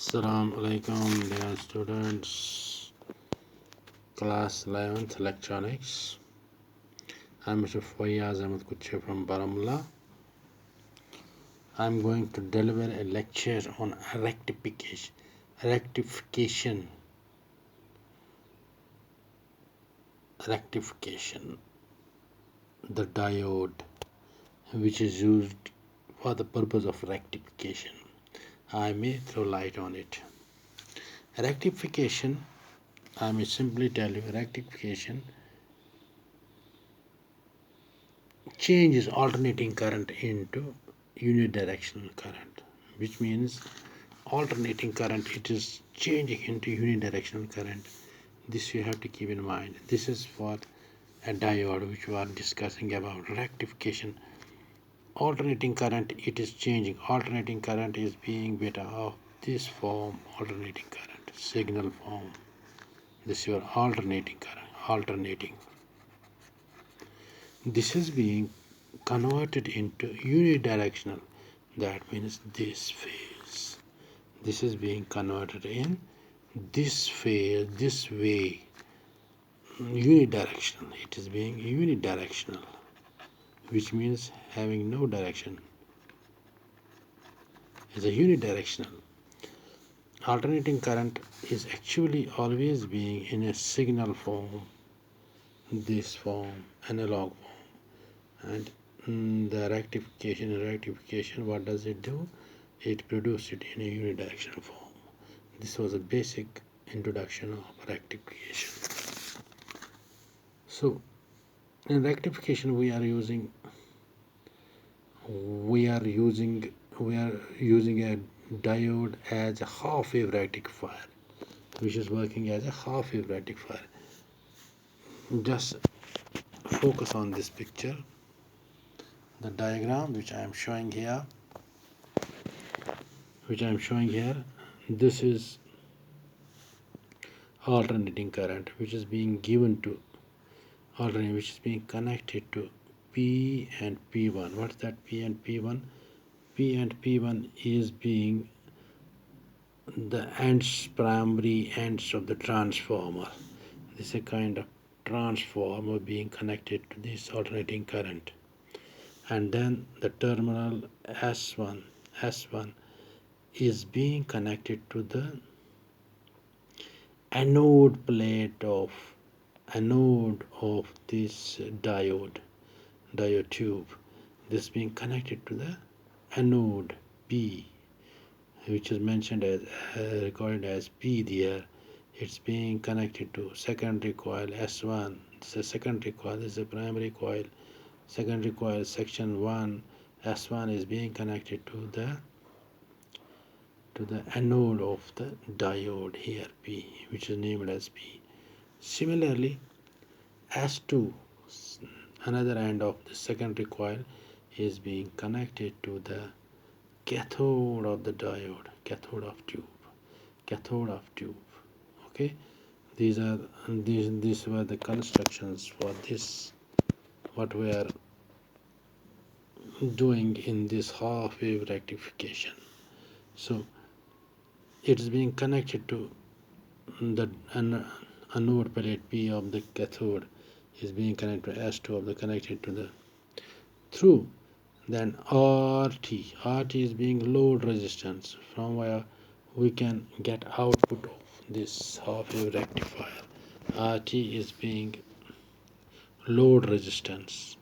Assalamu alaikum, dear students. Class 11th Electronics. I'm Mr Fayaz Ahmad from Baramulla. I'm going to deliver a lecture on rectification. Rectification. The diode which is used for the purpose of rectification. I may throw light on it. Rectification, I may simply tell you, rectification changes alternating current into unidirectional current, which means alternating current, it is changing into unidirectional current. This you have to keep in mind. This is for a diode which we are discussing about rectification. Alternating current, it is changing. Alternating current is being beta of this form, alternating current, signal form. This is your alternating current, alternating. This is being converted into unidirectional. That means this phase. This is being converted in this phase, this way, unidirectional. It is being unidirectional, which means having no direction. It's a unidirectional. Alternating current is actually always being in a signal form, this form, analog form. And the rectification, what does it do? It produces it in a unidirectional form. This was a basic introduction of rectification. So in rectification we are using a diode as a half wave rectifier, which is working as a half wave rectifier. Just focus on this picture, the diagram which I am showing here. This is alternating current which is being given to alternating, which is being connected to P and P1. What's that P and P1? P and P1 is being the primary ends of the transformer. This is a kind of transformer being connected to this alternating current. And then the terminal S1 is being connected to the anode plate of this diode tube. This being connected to the anode P, which is mentioned as recorded as P there. It's being connected to secondary coil S1. This is a secondary coil, this is a primary coil. Secondary coil section 1, S1 is being connected to the anode of the diode here, P, which is named as P. Similarly, S2, another end of the secondary coil, is being connected to the cathode of the diode, cathode of tube. Okay, these were the constructions for this, what we are doing in this half wave rectification. So it is being connected to the anode plate P of the cathode is being connected to S2 of the connected to the through. Then RT is being load resistance, from where we can get output of this half wave rectifier. RT is being load resistance,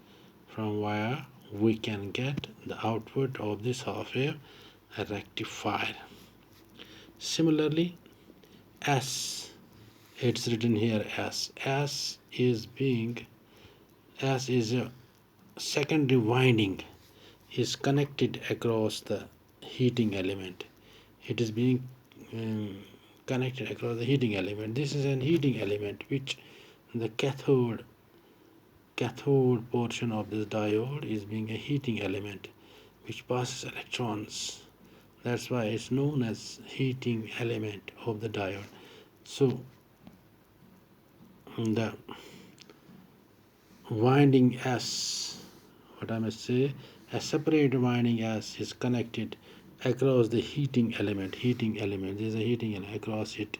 from where we can get the output of this half wave rectifier. Similarly, S, it's written here S is a secondary winding, is connected across the heating element. It is being connected across the heating element. This is an heating element which the cathode portion of this diode is being a heating element which passes electrons. That's why it's known as heating element of the diode. So the winding S, what I must say, a separate winding S is connected across the heating element, there's a heating element across it.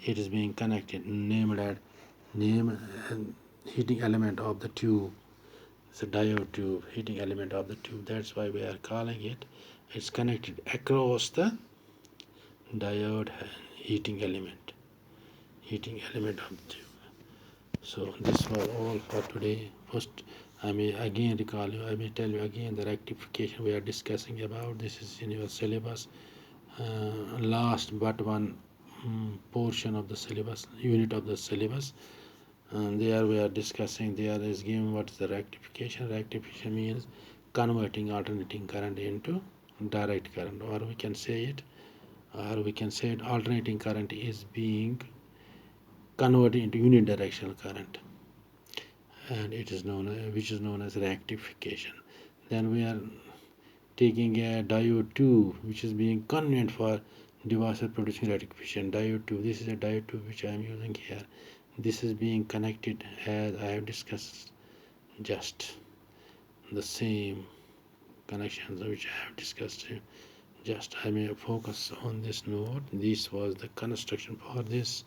It is being connected, named at name heating element of the tube. It's a diode tube, heating element of the tube. That's why we are calling it. It's connected across the diode heating element, of the tube. So this was all for today. First, I may again recall you. I may tell you again the rectification we are discussing about. This is in your syllabus. Last but one portion of the syllabus, unit of the syllabus. And there we are discussing. There is given what is the rectification. Rectification means converting alternating current into direct current, or we can say it, alternating current is being converted into unidirectional current, and it is known which is known as rectification. Then we are taking a diode tube which is being convenient for devices producing rectification. Diode tube, this is a diode tube which I am using here. This is being connected as I have discussed, just the same connections which I have discussed. Just I may focus on this node. This was the construction for this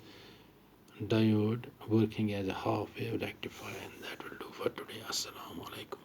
diode working as a half wave rectifier, and that will do for today. Assalamu alaikum.